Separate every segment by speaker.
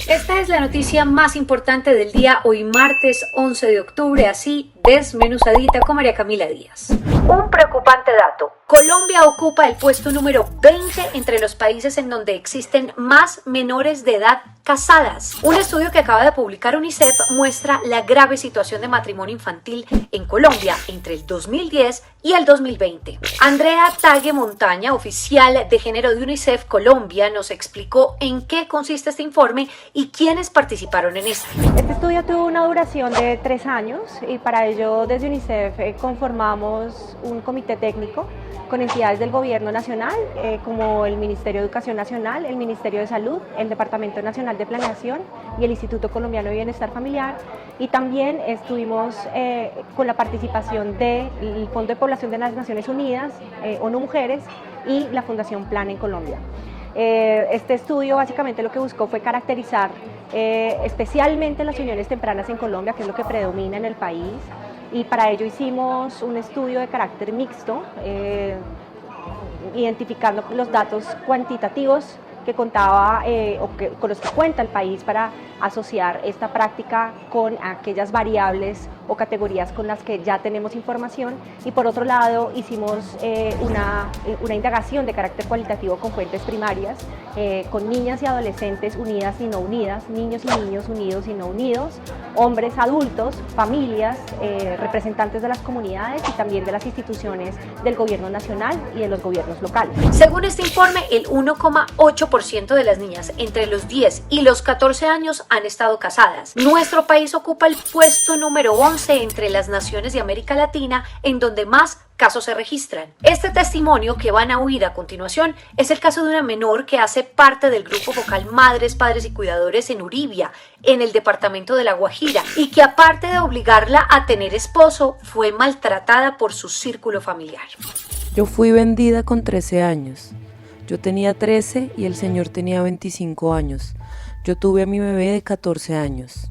Speaker 1: Esta es la noticia más importante del día, hoy martes 11 de octubre, así desmenuzadita con María Camila Díaz. Un preocupante dato. Colombia ocupa el puesto número 20 entre los países en donde existen más menores de edad casadas. Un estudio que acaba de publicar UNICEF muestra la grave situación de matrimonio infantil en Colombia entre el 2010 y el 2020. Andrea Tague Montaña, oficial de género de UNICEF Colombia, nos explicó en qué consiste este informe y quiénes participaron en este.
Speaker 2: Este estudio tuvo una duración de 3 años y para ello desde UNICEF conformamos un comité técnico con entidades del Gobierno Nacional, como el Ministerio de Educación Nacional, el Ministerio de Salud, el Departamento Nacional de Planeación y el Instituto Colombiano de Bienestar Familiar, y también estuvimos con la participación del Fondo de Población de las Naciones Unidas, ONU Mujeres y la Fundación Plan en Colombia. Este estudio básicamente lo que buscó fue caracterizar especialmente las uniones tempranas en Colombia, que es lo que predomina en el país, y para ello hicimos un estudio de carácter mixto, identificando los datos cuantitativos que contaba con los que cuenta el país para asociar esta práctica con aquellas variables o categorías con las que ya tenemos información, y por otro lado hicimos una indagación de carácter cualitativo con fuentes primarias, con niñas y adolescentes unidas y no unidas, niños y niños unidos y no unidos, hombres adultos, familias, representantes de las comunidades y también de las instituciones del gobierno nacional y de los gobiernos locales.
Speaker 1: Según este informe, el 1,8% de las niñas entre los 10 y los 14 años han estado casadas. Nuestro país ocupa el puesto número 11 entre las naciones de América Latina en donde más casos se registran. Este testimonio que van a oír a continuación es el caso de una menor que hace parte del grupo focal Madres, Padres y Cuidadores en Uribia, en el departamento de La Guajira, y que aparte de obligarla a tener esposo, fue maltratada por su círculo familiar.
Speaker 3: Yo fui vendida con 13 años. Yo tenía 13 y el señor tenía 25 años. Yo tuve a mi bebé de 14 años.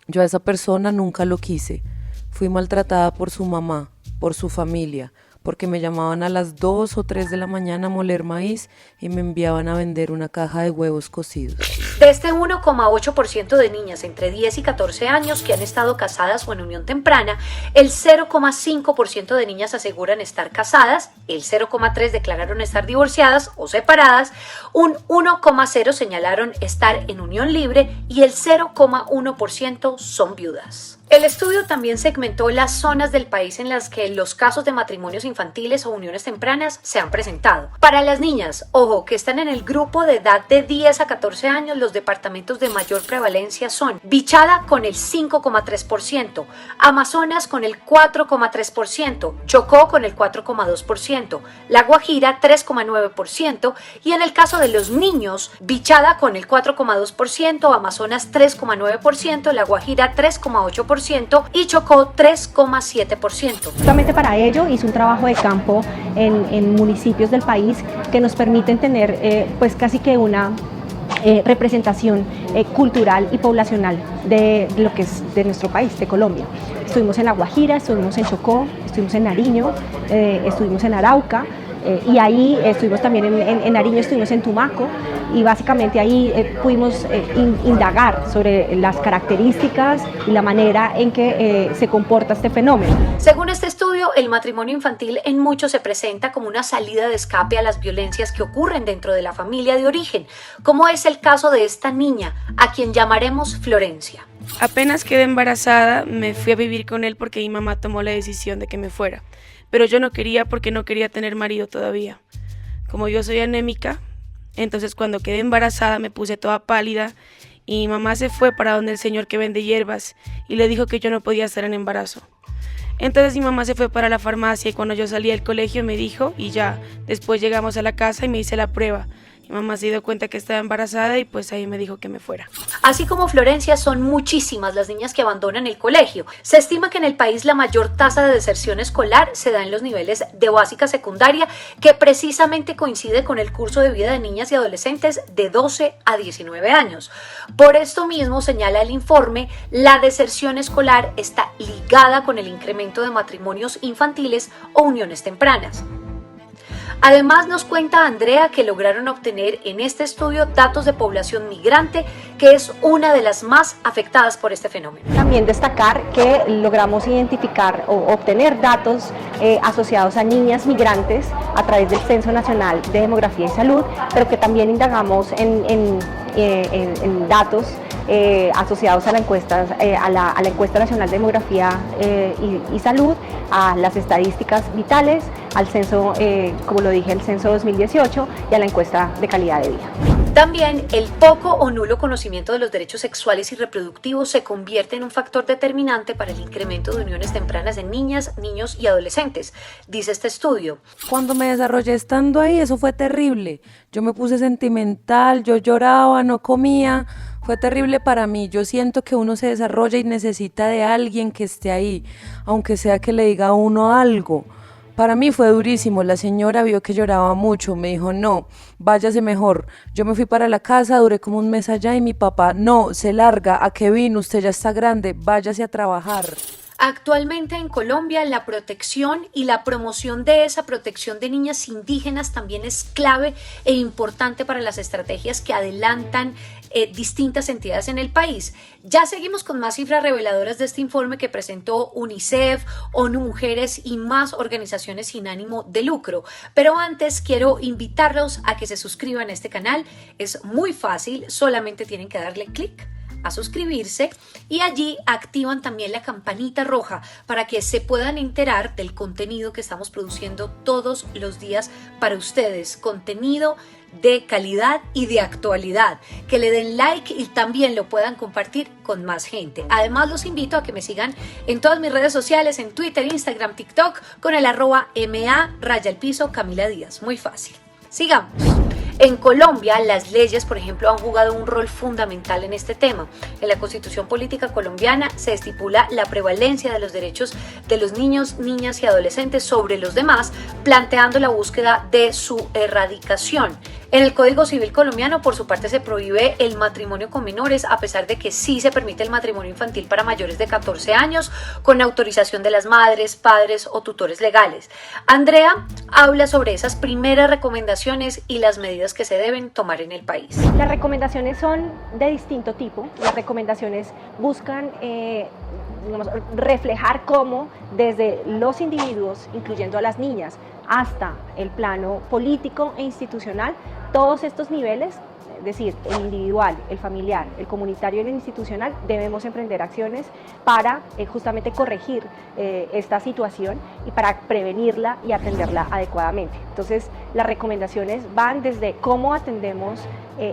Speaker 3: Yo a esa persona nunca lo quise. Fui maltratada por su mamá, por su familia, porque me llamaban a las 2 o 3 de la mañana a moler maíz y me enviaban a vender una caja de huevos cocidos.
Speaker 1: De este 1,8% de niñas entre 10 y 14 años que han estado casadas o en unión temprana, el 0,5% de niñas aseguran estar casadas, el 0,3% declararon estar divorciadas o separadas, un 1,0% señalaron estar en unión libre y el 0,1% son viudas. El estudio también segmentó las zonas del país en las que los casos de matrimonios infantiles o uniones tempranas se han presentado. Para las niñas, ojo, que están en el grupo de edad de 10 a 14 años, los departamentos de mayor prevalencia son Bichada con el 5,3%, Amazonas con el 4,3%, Chocó con el 4,2%, La Guajira 3,9% y en el caso de los niños, Bichada con el 4,2%, Amazonas 3,9%, La Guajira 3,8% y Chocó 3,7%.
Speaker 2: Justamente para ello hice un trabajo de campo en municipios del país que nos permiten tener pues casi que una representación cultural y poblacional de lo que es de nuestro país, de Colombia. Estuvimos en La Guajira, estuvimos en Chocó, estuvimos en Nariño, estuvimos en Arauca, y ahí estuvimos también en Nariño, estuvimos en Tumaco, y básicamente ahí pudimos indagar sobre las características y la manera en que se comporta este fenómeno.
Speaker 1: Según este estudio, el matrimonio infantil en muchos se presenta como una salida de escape a las violencias que ocurren dentro de la familia de origen, como es el caso de esta niña, a quien llamaremos Florencia.
Speaker 4: Apenas quedé embarazada, me fui a vivir con él porque mi mamá tomó la decisión de que me fuera. Pero yo no quería porque no quería tener marido todavía. Como yo soy anémica, entonces cuando quedé embarazada me puse toda pálida y mi mamá se fue para donde el señor que vende hierbas y le dijo que yo no podía estar en embarazo. Entonces mi mamá se fue para la farmacia y cuando yo salí del colegio me dijo y ya, después llegamos a la casa y me hice la prueba. Mi mamá se dio cuenta que estaba embarazada y pues ahí me dijo que me fuera.
Speaker 1: Así como Florencia, son muchísimas las niñas que abandonan el colegio. Se estima que en el país la mayor tasa de deserción escolar se da en los niveles de básica secundaria, que precisamente coincide con el curso de vida de niñas y adolescentes de 12 a 19 años. Por esto mismo, señala el informe, la deserción escolar está ligada con el incremento de matrimonios infantiles o uniones tempranas. Además, nos cuenta Andrea que lograron obtener en este estudio datos de población migrante, que es una de las más afectadas por este fenómeno.
Speaker 2: También destacar que logramos identificar o obtener datos asociados a niñas migrantes a través del Censo Nacional de Demografía y Salud, pero que también indagamos en datos asociados a la encuesta nacional de demografía y salud, a las estadísticas vitales, al censo, como lo dije, el censo 2018 y a la encuesta de calidad de vida.
Speaker 1: También el poco o nulo conocimiento de los derechos sexuales y reproductivos se convierte en un factor determinante para el incremento de uniones tempranas en niñas, niños y adolescentes, dice este estudio.
Speaker 3: Cuando me desarrollé estando ahí, eso fue terrible. Yo me puse sentimental, yo lloraba, no comía. Fue terrible para mí. Yo siento que uno se desarrolla y necesita de alguien que esté ahí, aunque sea que le diga a uno algo. Para mí fue durísimo. La señora vio que lloraba mucho, me dijo, no, váyase mejor. Yo me fui para la casa, duré como un mes allá y mi papá, no, se larga, ¿a qué vino? Usted ya está grande, váyase a trabajar.
Speaker 1: Actualmente en Colombia la protección y la promoción de esa protección de niñas indígenas también es clave e importante para las estrategias que adelantan distintas entidades en el país. Ya seguimos con más cifras reveladoras de este informe que presentó UNICEF, ONU Mujeres y más organizaciones sin ánimo de lucro. Pero antes quiero invitarlos a que se suscriban a este canal. Es muy fácil, solamente tienen que darle clic a suscribirse y allí activan también la campanita roja para que se puedan enterar del contenido que estamos produciendo todos los días para ustedes, contenido de calidad y de actualidad, que le den like y también lo puedan compartir con más gente. Además los invito a que me sigan en todas mis redes sociales, en Twitter, Instagram, TikTok con el @MA_Camila Díaz, muy fácil. Sigamos. En Colombia, las leyes, por ejemplo, han jugado un rol fundamental en este tema. En la Constitución Política colombiana se estipula la prevalencia de los derechos de los niños, niñas y adolescentes sobre los demás, planteando la búsqueda de su erradicación. En el Código Civil colombiano, por su parte, se prohíbe el matrimonio con menores, a pesar de que sí se permite el matrimonio infantil para mayores de 14 años, con autorización de las madres, padres o tutores legales. Andrea habla sobre esas primeras recomendaciones y las medidas que se deben tomar en el país.
Speaker 2: Las recomendaciones son de distinto tipo. Las recomendaciones buscan reflejar cómo desde los individuos, incluyendo a las niñas, hasta el plano político e institucional, todos estos niveles, es decir, el individual, el familiar, el comunitario y el institucional, debemos emprender acciones para justamente corregir esta situación y para prevenirla y atenderla adecuadamente. Entonces, las recomendaciones van desde cómo atendemos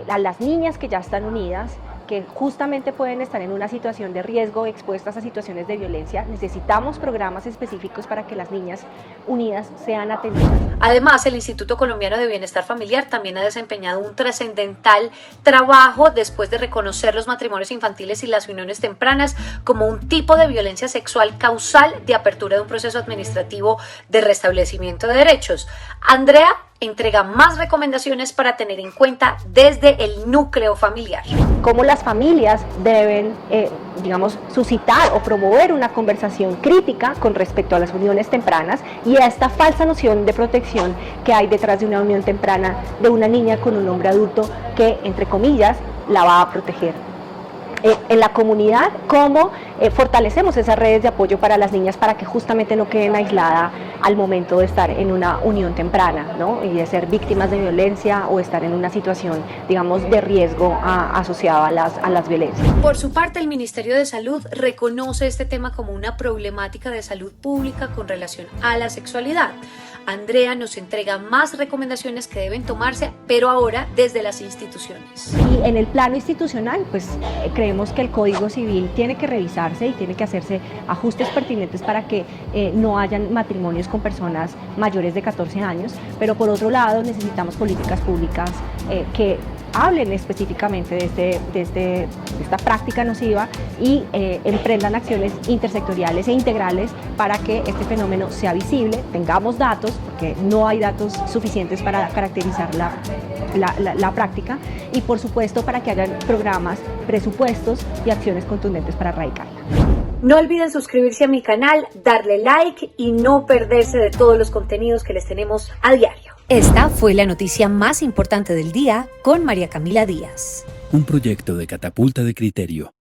Speaker 2: a las niñas que ya están unidas, que justamente pueden estar en una situación de riesgo, expuestas a situaciones de violencia. Necesitamos programas específicos para que las niñas unidas sean atendidas.
Speaker 1: Además, el Instituto Colombiano de Bienestar Familiar también ha desempeñado un trascendental trabajo después de reconocer los matrimonios infantiles y las uniones tempranas como un tipo de violencia sexual causal de apertura de un proceso administrativo de restablecimiento de derechos. Andrea entrega más recomendaciones para tener en cuenta desde el núcleo familiar.
Speaker 2: Cómo las familias deben, suscitar o promover una conversación crítica con respecto a las uniones tempranas y a esta falsa noción de protección que hay detrás de una unión temprana de una niña con un hombre adulto que, entre comillas, la va a proteger. En la comunidad, cómo fortalecemos esas redes de apoyo para las niñas para que justamente no queden aisladas al momento de estar en una unión temprana, ¿no? Y de ser víctimas de violencia o estar en una situación, de riesgo asociado a las violencias.
Speaker 1: Por su parte, el Ministerio de Salud reconoce este tema como una problemática de salud pública con relación a la sexualidad. Andrea nos entrega más recomendaciones que deben tomarse, pero ahora desde las instituciones.
Speaker 2: Y en el plano institucional, creemos que el Código Civil tiene que revisarse y tiene que hacerse ajustes pertinentes para que no hayan matrimonios con personas mayores de 14 años, pero por otro lado necesitamos políticas públicas que hablen específicamente de esta práctica nociva y emprendan acciones intersectoriales e integrales para que este fenómeno sea visible, tengamos datos, porque no hay datos suficientes para caracterizar la práctica, y por supuesto para que hagan programas, presupuestos y acciones contundentes para erradicarla.
Speaker 1: No olviden suscribirse a mi canal, darle like y no perderse de todos los contenidos que les tenemos a diario. Esta fue la noticia más importante del día con María Camila Díaz.
Speaker 5: Un proyecto de Catapulta de Criterio.